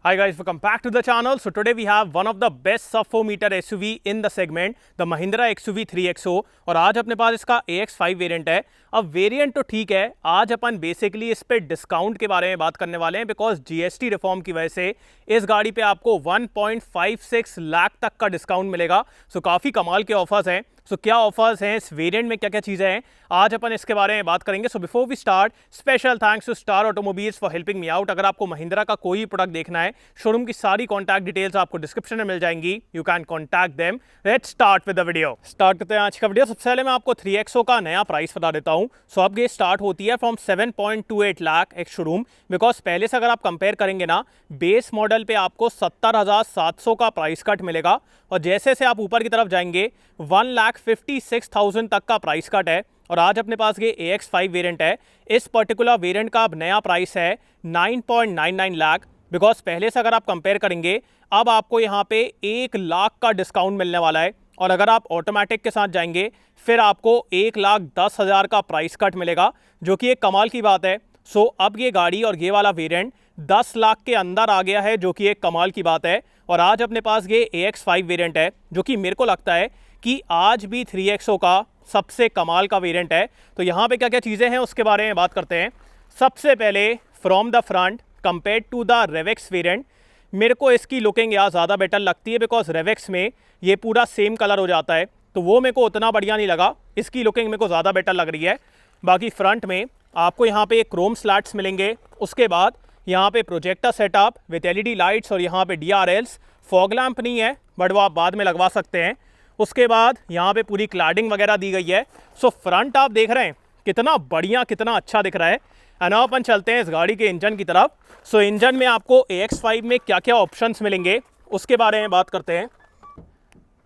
Hi guys, welcome back to the channel. So today we have one of the best sub 4 meter SUV in the segment, the Mahindra XUV 3XO। और आज अपने पास इसका AX5 variant है। अब variant तो ठीक है, आज अपन बेसिकली इस पे डिस्काउंट के बारे में बात करने वाले हैं, बिकॉज जीएसटी रिफॉर्म की वजह से इस गाड़ी पे आपको 1.56 लाख तक का डिस्काउंट मिलेगा। सो काफ़ी कमाल के ऑफर्स हैं। सो क्या ऑफर्स हैं, इस वेरिएंट में क्या क्या चीज़ें हैं, आज अपन इसके बारे में बात करेंगे। So before we start, special thanks to star automobiles for helping me out. अगर आपको महिंद्रा का कोई प्रोडक्ट देखना है, शोरूम की सारी कॉन्टैक्ट डिटेल्स आपको डिस्क्रिप्शन में मिल जाएंगी। You can contact them. Let's start with the video. Start करते हैं आज का वीडियो। सबसे पहले मैं आपको 3XO का नया प्राइस बता देता हूँ। सो अब ये स्टार्ट होती है from 7.28 lakh ex showroom, because पहले से अगर आप कंपेयर करेंगे ना, बेस मॉडल पे आपको 70,700 का प्राइस कट मिलेगा, और जैसे से आप ऊपर की तरफ जाएंगे 1,56,000 तक का प्राइस कट है। और आज अपने पास ये AX5 वेरिएंट है। इस पर्टिकुलर वेरिएंट का अब नया प्राइस है 9.99 लाख, बिकॉज पहले से अगर आप कंपेयर करेंगे अब आपको यहाँ पे 1 लाख का डिस्काउंट मिलने वाला है। और अगर आप ऑटोमेटिक के साथ जाएंगे फिर आपको 1,10,000 का प्राइस कट मिलेगा, जो कि एक कमाल की बात है। सो अब ये गाड़ी और ये वाला वेरिएंट 10 लाख के अंदर आ गया है, जो कि एक कमाल की बात है। और आज अपने पास ये AX5 वेरिएंट है, जो कि मेरे को लगता है कि आज भी 3XO का सबसे कमाल का वेरिएंट है। तो यहाँ पे क्या क्या चीज़ें हैं उसके बारे में बात करते हैं। सबसे पहले from the front compare to the REVX variant, मेरे को इसकी लुकिंग यहाँ ज़्यादा बेटर लगती है, बिकॉज रेवेक्स में ये पूरा सेम कलर हो जाता है, तो वो मेरे को उतना बढ़िया नहीं लगा। इसकी लुकिंग मेरे को ज़्यादा बेटर लग रही है। बाकी फ्रंट में आपको यहाँ पे क्रोम स्लैट्स मिलेंगे। उसके बाद यहाँ पे projector setup with LED lights, और यहाँ पे DRLs। फॉग लैंप नहीं है, बट वो आप बाद में लगवा सकते हैं। उसके बाद यहाँ पे पूरी क्लैडिंग वगैरह दी गई है। सो फ्रंट आप देख रहे हैं कितना बढ़िया, कितना अच्छा दिख रहा है। एंड अब अपन चलते हैं इस गाड़ी के इंजन की तरफ। सो इंजन में आपको AX5 में क्या क्या ऑप्शंस मिलेंगे उसके बारे में बात करते हैं।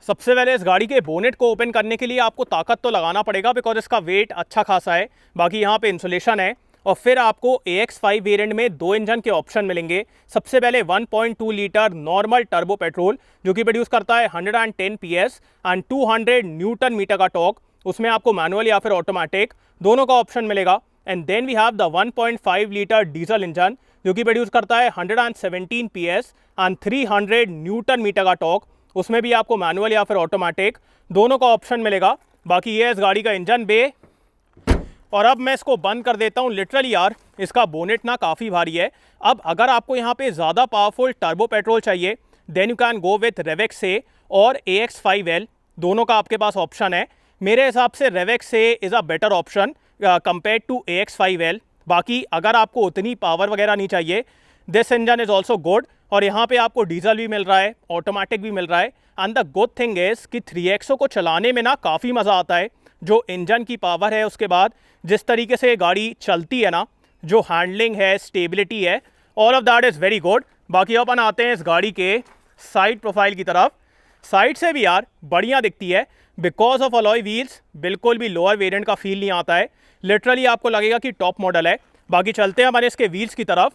सबसे पहले इस गाड़ी के बोनेट को ओपन करने के लिए आपको ताकत तो लगाना पड़ेगा, बिकॉज इसका वेट अच्छा खासा है। बाकी यहाँ पे इंसुलेशन है। और फिर आपको AX5 वेरिएंट में 2 इंजन के ऑप्शन मिलेंगे। सबसे पहले 1.2 लीटर नॉर्मल टर्बो पेट्रोल, जो कि प्रोड्यूस करता है 110 PS एंड 200 न्यूटन मीटर का टॉर्क। उसमें आपको मैनुअल या फिर ऑटोमेटिक दोनों का ऑप्शन मिलेगा। And then we have the 1.5 litre diesel engine, जो कि प्रोड्यूस करता है 117 PS एंड 300 न्यूटन मीटर का टॉर्क। उसमें भी आपको मैनुअल या फिर ऑटोमेटिक दोनों का ऑप्शन मिलेगा। बाकी ये है इस गाड़ी का इंजन बे। और अब मैं इसको बंद कर देता हूँ। लिटरली यार इसका बोनेट ना काफ़ी भारी है। अब अगर आपको यहाँ पे ज़्यादा पावरफुल टर्बो पेट्रोल चाहिए, then you can go with REVX A और AX5L, दोनों का आपके पास ऑप्शन है। मेरे हिसाब से REVX A is a better option compare to AX5L। बाकी अगर आपको उतनी पावर वगैरह नहीं चाहिए, this engine is also good. और यहाँ पे आपको डीजल भी मिल रहा है, ऑटोमेटिक भी मिल रहा है। And the good thing is कि 3XO को चलाने में ना काफ़ी मज़ा आता है। जो इंजन की पावर है, उसके बाद जिस तरीके से गाड़ी चलती है ना, जो हैंडलिंग है, स्टेबिलिटी है, all of that is very good. बाकी अपन आते हैं इस गाड़ी के साइड प्रोफाइल की तरफ। साइड से भी यार बढ़िया दिखती है, बिकॉज ऑफ अलॉय व्हील्स बिल्कुल भी लोअर वेरिएंट का फील नहीं आता है। लिटरली आपको लगेगा कि टॉप मॉडल है। बाकी चलते हैं हमारे इसके व्हील्स की तरफ।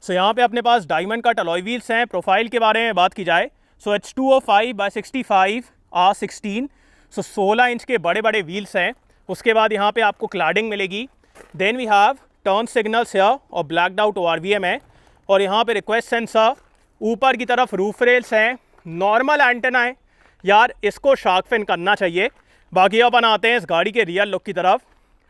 सो यहाँ पे अपने पास डायमंड कट अलॉय व्हील्स हैं। प्रोफाइल के बारे में बात की जाए, सो H 205/65 R16। सो 16 इंच के बड़े बड़े व्हील्स हैं। उसके बाद यहाँ पे आपको क्लैडिंग मिलेगी। Then we have turn signals है और ब्लैकड आउट ORVM है। और यहाँ पे रिक्वेस्ट सेंसर, ऊपर की तरफ रूफ रेल्स हैं, नॉर्मल एंटेना है। यार इसको शार्क फिन करना चाहिए। बाकी अपन आते हैं इस गाड़ी के रियर लुक की तरफ।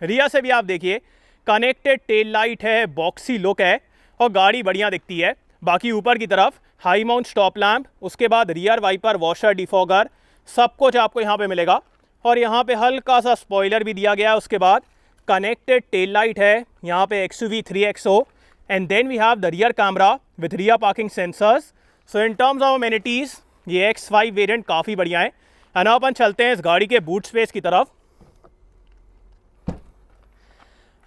रियर से भी आप देखिए कनेक्टेड टेल लाइट है, बॉक्सी लुक है, और गाड़ी बढ़िया दिखती है। बाकी ऊपर की तरफ हाई माउंट स्टॉप लैम्प, उसके बाद रियर वाइपर, वॉशर, डिफॉगर, सब कुछ आपको यहाँ पे मिलेगा। और यहाँ पे हल्का सा स्पॉइलर भी दिया गया है। उसके बाद कनेक्टेड टेल लाइट है यहाँ पे XUV 3XO। And then we have the rear camera with rear parking sensors. So in terms of amenities ये AX5 वेरिएंट काफ़ी बढ़िया है। एंड अपन चलते हैं इस गाड़ी के बूट स्पेस की तरफ।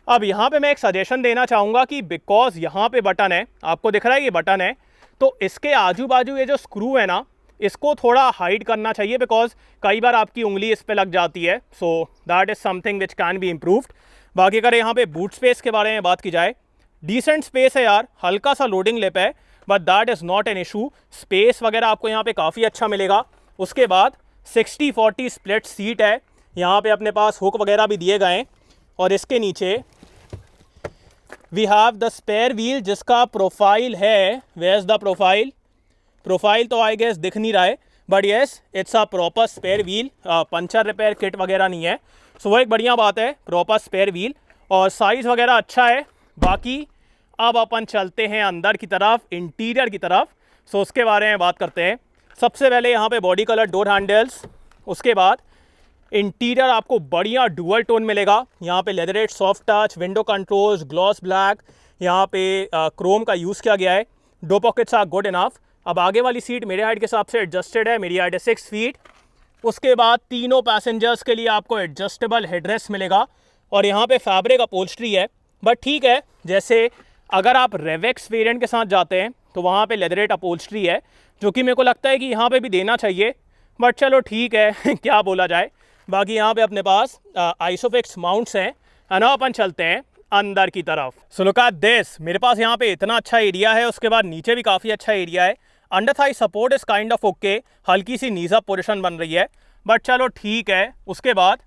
अब यहाँ पे मैं एक सजेशन देना चाहूँगा कि बिकॉज यहाँ पे बटन है, आपको दिख रहा है ये बटन है, तो इसके आजू बाजू ये जो स्क्रू है ना, इसको थोड़ा हाइड करना चाहिए, बिकॉज कई बार आपकी उंगली इस पे लग जाती है। So that is something which can be improved. बाकी अगर यहाँ पे बूट स्पेस के बारे में बात की जाए, डिसेंट स्पेस है यार, हल्का सा लोडिंग लिप है, but that is not an issue. Space वगैरह आपको यहाँ पे काफ़ी अच्छा मिलेगा। उसके बाद 60-40 स्प्लिट सीट है। यहाँ पे अपने पास हुक वगैरह भी दिए गए हैं। और इसके नीचे we have the spare wheel जिसका प्रोफाइल है, where is the profile, profile तो आई गेस दिख नहीं रहा है, but yes it's a proper spare wheel, puncture repair kit वगैरह नहीं है, सो वो एक बढ़िया बात है, प्रॉपर स्पेयर व्हील और साइज़ वगैरह अच्छा है। बाकी अब अपन चलते हैं अंदर की तरफ, इंटीरियर की तरफ, सो उसके बारे में बात करते हैं। सबसे पहले यहाँ पे बॉडी कलर डोर हैंडल्स, उसके बाद इंटीरियर आपको बढ़िया डुअल टोन मिलेगा। यहाँ पे leatherette soft touch, window controls, gloss black, यहाँ पे क्रोम का यूज़ किया गया है। दो पॉकेट्स आर गुड इनफ। अब आगे वाली सीट मेरे हाइट के हिसाब से एडजस्टेड है, मेरी हाइट है 6 फीट। उसके बाद तीनों पैसेंजर्स के लिए आपको एडजस्टेबल हेडरेस्ट मिलेगा और यहाँ पे फैब्रिक अपहोल्स्ट्री है, बट ठीक है, जैसे अगर आप रेवेक्स वेरिएंट के साथ जाते हैं तो वहाँ पे लेदरेट अपहोल्स्ट्री है, जो कि मेरे को लगता है कि यहाँ पे भी देना चाहिए, बट चलो ठीक है क्या बोला जाए। बाकी यहाँ पे अपने पास आइसोफिक्स माउंट्स हैं, है ना। अपन चलते हैं अंदर की तरफ। सो लुक एट दिस, मेरे पास यहाँ पे इतना अच्छा एरिया है, उसके बाद नीचे भी काफ़ी अच्छा एरिया है। Under Thai support is kind of okay, हल्की सी नीज अप पोजीशन बन रही है, बट चलो ठीक है। उसके बाद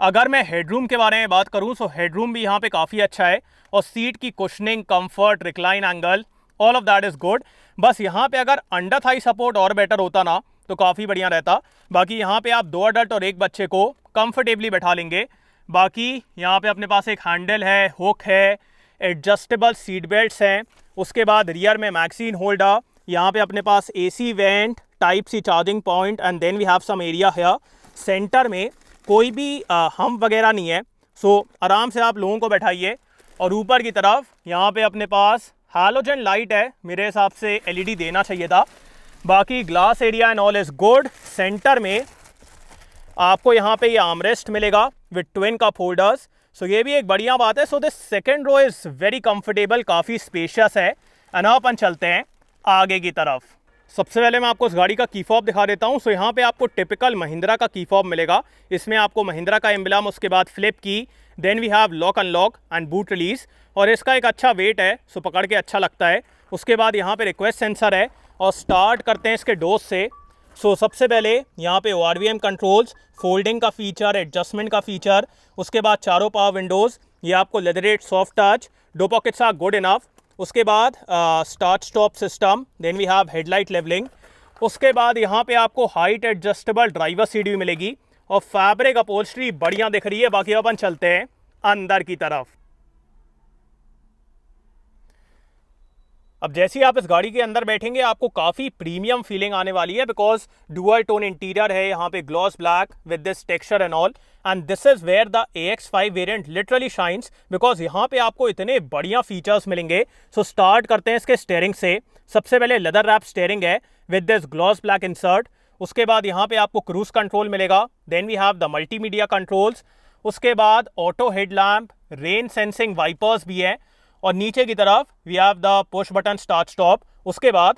अगर मैं हेडरूम के बारे में बात करूँ, सो हेडरूम भी यहाँ पे काफ़ी अच्छा है और सीट की cushioning, comfort, recline angle, all of that is good. बस यहाँ पे अगर अंडर थाई सपोर्ट और बेटर होता ना तो काफ़ी बढ़िया रहता। बाकी यहाँ पे आप 2 अडल्ट और 1 बच्चे को कंफर्टेबली बैठा लेंगे। बाकी यहाँ पे अपने पास एक हैंडल है, हुक है, एडजस्टेबल सीट बेल्ट्स हैं। उसके बाद रियर में मैगजीन होल्डर, यहाँ पे अपने पास AC vent, type C charging point and then we have some area है। सेंटर में कोई भी हम्प वगैरह नहीं है, सो आराम से आप लोगों को बैठाइए। और ऊपर की तरफ यहाँ पे अपने पास हैलोजन लाइट है, मेरे हिसाब से LED देना चाहिए था। बाकी glass area and all is good. Centre में आपको यहाँ पे ये आर्मरेस्ट मिलेगा with twin cup holders, so ये भी एक बढ़िया बात है। So this second row is very comfortable, काफ़ी स्पेशियस है। ना अपन चलते हैं आगे की तरफ। सबसे पहले मैं आपको इस गाड़ी का की फॉब दिखा देता हूँ। सो यहाँ पे आपको टिपिकल महिंद्रा का की फॉब मिलेगा, इसमें आपको महिंद्रा का एम्बलम, उसके बाद फ्लिप की, then we have lock unlock and boot release, और इसका एक अच्छा वेट है, सो पकड़ के अच्छा लगता है। उसके बाद यहाँ पे रिक्वेस्ट सेंसर है और स्टार्ट करते हैं इसके डोज से। सो सबसे पहले यहाँ पे ORVM कंट्रोल्स, फोल्डिंग का फीचर, एडजस्टमेंट का फीचर, उसके बाद चारों पावर विंडोज़, ये आपको leatherette soft touch, 2 pockets are good enough. उसके बाद start stop system, then we have headlight levelling. उसके बाद यहाँ पे आपको हाइट एडजस्टेबल ड्राइवर सीट भी मिलेगी और फैब्रिक अपहोल्स्ट्री बढ़िया दिख रही है। बाकी अपन चलते हैं अंदर की तरफ। अब जैसे ही आप इस गाड़ी के अंदर बैठेंगे आपको काफ़ी प्रीमियम फीलिंग आने वाली है, बिकॉज डुअल टोन इंटीरियर है, यहाँ पे gloss black with this texture and all, and this is where the AX5 variant literally shines, because यहाँ पे आपको इतने बढ़िया फीचर्स मिलेंगे। सो स्टार्ट करते हैं इसके स्टीयरिंग से। सबसे पहले लेदर रैप स्टीयरिंग है with this gloss black insert. उसके बाद यहाँ पे आपको क्रूज कंट्रोल मिलेगा, then we have the multimedia controls. उसके बाद auto headlamp, rain sensing wipers भी है, और नीचे की तरफ we have the push button start stop. उसके बाद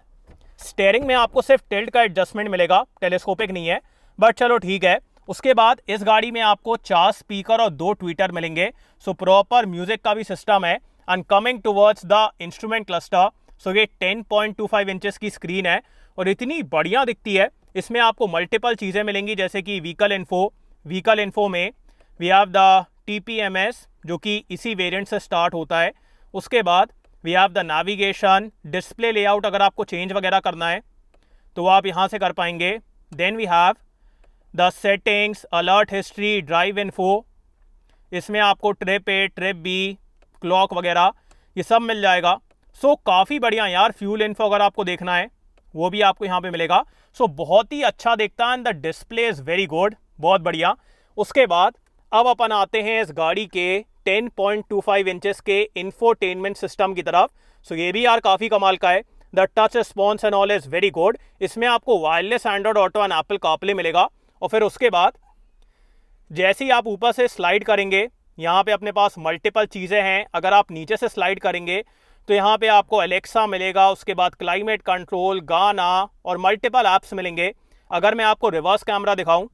स्टीयरिंग में आपको सिर्फ टिल्ट का एडजस्टमेंट मिलेगा, टेलीस्कोपिक नहीं है, बट चलो ठीक है। उसके बाद इस गाड़ी में आपको 4 स्पीकर और 2 ट्विटर मिलेंगे, सो प्रॉपर म्यूजिक का भी सिस्टम है। And coming towards the instrument cluster, so ये 10.25 इंचेस की स्क्रीन है और इतनी बढ़िया दिखती है। इसमें आपको मल्टीपल चीज़ें मिलेंगी, जैसे कि व्हीकल इन्फो में वी हैव द TPMS जो कि इसी वेरिएंट से स्टार्ट होता है। उसके बाद we have the navigation, display layout, अगर आपको चेंज वगैरह करना है तो आप यहाँ से कर पाएंगे। Then we have the settings, alert history, drive info, इसमें आपको trip A, trip B, clock वगैरह ये सब मिल जाएगा। सो काफ़ी बढ़िया यार। फ्यूल इन्फो अगर आपको देखना है वो भी आपको यहाँ पे मिलेगा। सो बहुत ही अच्छा दिखता है and the display is very good, बहुत बढ़िया। उसके बाद अब अपन आते हैं इस गाड़ी के 10.25 इंचेस के इंफोटेनमेंट सिस्टम की तरफ। सो ये भी यार काफ़ी कमाल का है। The touch response and all is very good. इसमें आपको wireless Android auto and Apple CarPlay मिलेगा। और फिर उसके बाद जैसे ही आप ऊपर से स्लाइड करेंगे, यहाँ पे अपने पास मल्टीपल चीज़ें हैं। अगर आप नीचे से स्लाइड करेंगे तो यहाँ पे आपको अलेक्सा मिलेगा, उसके बाद क्लाइमेट कंट्रोल, गाना और मल्टीपल ऐप्स मिलेंगे। अगर मैं आपको रिवर्स कैमरा दिखाऊं,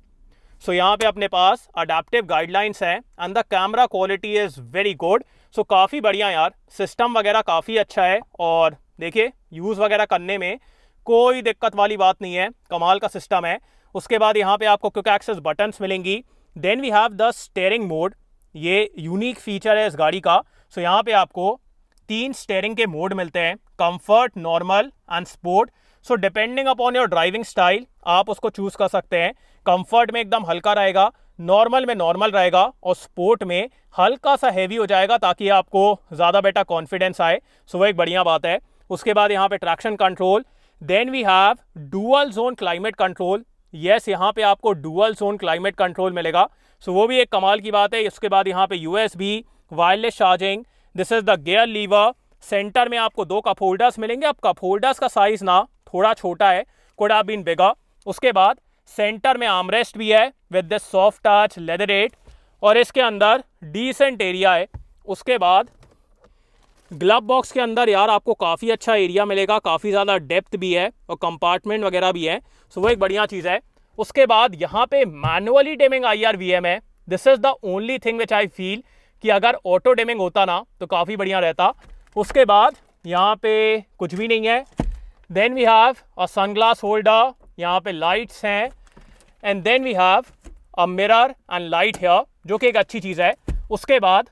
सो यहाँ पे अपने पास अडेप्टिव गाइडलाइंस हैं and the camera quality is very good. So काफ़ी बढ़िया यार, सिस्टम वगैरह काफ़ी अच्छा है और देखिए यूज़ वगैरह करने में कोई दिक्कत वाली बात नहीं है, कमाल का सिस्टम है। उसके बाद यहाँ पे आपको क्विक एक्सेस बटन्स मिलेंगी। Then we have the steering mode, ये यूनिक फीचर है इस गाड़ी का। सो यहाँ पे आपको 3 स्टेयरिंग के मोड मिलते हैं, comfort, normal and sport. So depending upon your driving style आप उसको चूज कर सकते हैं। कंफर्ट में एकदम हल्का रहेगा, नॉर्मल में नॉर्मल रहेगा और स्पोर्ट में हल्का सा हैवी हो जाएगा ताकि आपको ज़्यादा बेटर कॉन्फिडेंस आए। सो वो एक बढ़िया बात है। उसके बाद यहाँ पे traction control, then we have dual zone climate control. Yes, यहाँ पे आपको डुअल जोन क्लाइमेट कंट्रोल मिलेगा। सो वो भी एक कमाल की बात है। उसके बाद यहाँ पे USB wireless charging, this is the gear lever. Centre में आपको 2 कप होल्डर्स मिलेंगे। अब कप होल्डर्स का साइज ना थोड़ा छोटा है, कुड हैव बीन बिगर। उसके बाद सेंटर में आर्मरेस्ट भी है with this soft touch leatherette और इसके अंदर डिसेंट एरिया है। उसके बाद ग्लव बॉक्स के अंदर यार आपको काफ़ी अच्छा एरिया मिलेगा, काफ़ी ज़्यादा डेप्थ भी है और कंपार्टमेंट वगैरह भी है। सो वो एक बढ़िया चीज़ है। उसके बाद यहाँ पे मैनुअली डिमिंग IR/VM है। This is the only thing which I feel कि अगर ऑटो डिमिंग होता ना तो काफ़ी बढ़िया रहता। उसके बाद यहाँ पे कुछ भी नहीं है। Then we have a sunglass holder, यहाँ पे लाइट्स हैं and then we have a mirror and light here, जो कि एक अच्छी चीज़ है। उसके बाद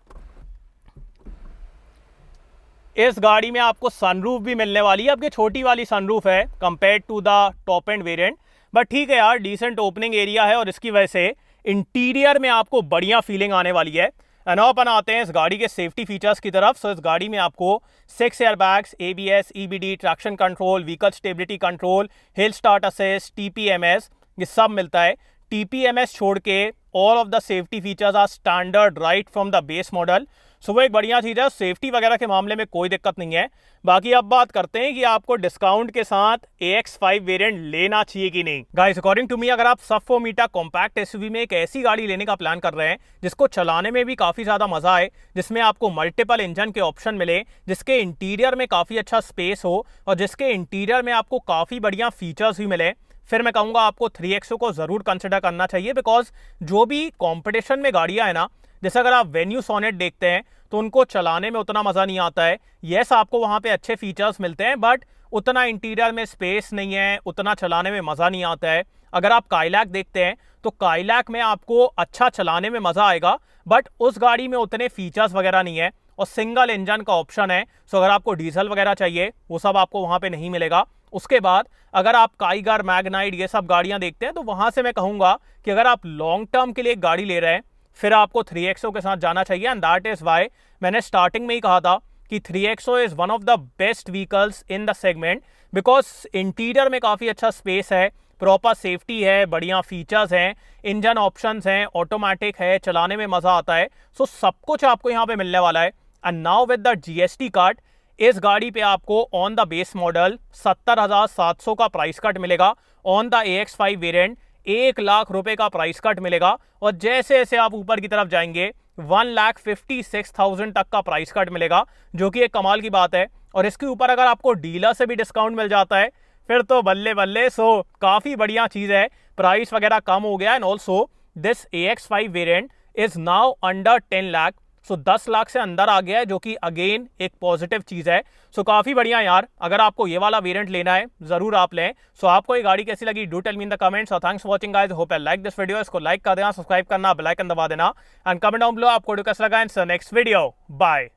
इस गाड़ी में आपको सनरूफ भी मिलने वाली है। अब ये छोटी वाली सनरूफ है compare to the top end variant, but ठीक है यार, डिसेंट ओपनिंग एरिया है और इसकी वजह से इंटीरियर में आपको बढ़िया फीलिंग आने वाली है। एंड अपन आते हैं इस गाड़ी के सेफ्टी फीचर्स की तरफ। सो इस गाड़ी में आपको 6 airbags, ABS, EBD, traction control, vehicle stability control, hill start assist, TPMS, ये सब मिलता है। TPMS छोड़ के all of the safety features are standard right from the base model. So वो एक बढ़िया चीज़ है। सेफ्टी वगैरह के मामले में कोई दिक्कत नहीं है। बाकी अब बात करते हैं कि आपको डिस्काउंट के साथ AX5 वेरिएंट लेना चाहिए कि नहीं। गाइस, अकॉर्डिंग टू मी, अगर आप सब 4 मीटर कॉम्पैक्ट SUV में एक ऐसी गाड़ी लेने का प्लान कर रहे हैं जिसको चलाने में भी काफ़ी ज़्यादा मजा आए, जिसमें आपको मल्टीपल इंजन के ऑप्शन मिले, जिसके इंटीरियर में काफ़ी अच्छा स्पेस हो और जिसके इंटीरियर में आपको काफ़ी बढ़िया फीचर्स भी मिले, फिर मैं कहूँगा आपको 3XO को ज़रूर कंसिडर करना चाहिए। बिकॉज जो भी कॉम्पिटिशन में गाड़ियाँ हैं ना, जैसे अगर आप वेन्यू सोनेट देखते हैं तो उनको चलाने में उतना मज़ा नहीं आता है। यस, आपको वहाँ पे अच्छे फीचर्स मिलते हैं बट उतना इंटीरियर में स्पेस नहीं है, उतना चलाने में मज़ा नहीं आता है। अगर आप काइलैक देखते हैं तो काइलैक में आपको अच्छा चलाने में मज़ा आएगा बट उस गाड़ी में उतने फीचर्स वगैरह नहीं है और सिंगल इंजन का ऑप्शन है। सो अगर आपको डीजल वगैरह चाहिए वो सब आपको वहाँ पे नहीं मिलेगा। उसके बाद अगर आप काइगर, मैग्नाइट, ये सब गाड़ियाँ देखते हैं तो वहाँ से मैं कहूँगा कि अगर आप लॉन्ग टर्म के लिए एक गाड़ी ले रहे हैं फिर आपको 3XO के साथ जाना चाहिए। एंड दैट इज़ वाई मैंने स्टार्टिंग में ही कहा था कि 3XO is one of the best vehicles in the segment. Because interior में काफ़ी अच्छा स्पेस है, प्रॉपर सेफ्टी है, बढ़िया फीचर्स हैं, इंजन ऑप्शंस हैं, ऑटोमेटिक है, चलाने में मज़ा आता है। सो सब कुछ आपको यहाँ पे मिलने वाला है। And now with the GST card इस गाड़ी पे आपको ऑन द बेस मॉडल 70,700 का प्राइस कट मिलेगा। On the AX5 variant 1 lakh रुपए का प्राइस कट मिलेगा और जैसे जैसे आप ऊपर की तरफ जाएंगे 1,56,000 तक का प्राइस कट मिलेगा, जो कि एक कमाल की बात है। और इसके ऊपर अगर आपको डीलर से भी डिस्काउंट मिल जाता है फिर तो बल्ले बल्ले। सो काफ़ी बढ़िया चीज़ है, प्राइस वगैरह कम हो गया। And also this AX5 variant is now under 10 lakh. So 10 lakh से अंदर आ गया है, जो कि अगेन एक पॉजिटिव चीज़ है। सो काफ़ी बढ़िया यार, अगर आपको ये वाला वेरिएंट लेना है ज़रूर आप लें। सो आपको ये गाड़ी कैसी लगी, do tell me in the comments. और thanks for watching guys, hope you like this video. इसको लाइक कर देना, सब्सक्राइब करना, बेल आइकन दबा देना एंड कमेंट डाउन बिलो आपको कैसा लगा। In next video, bye.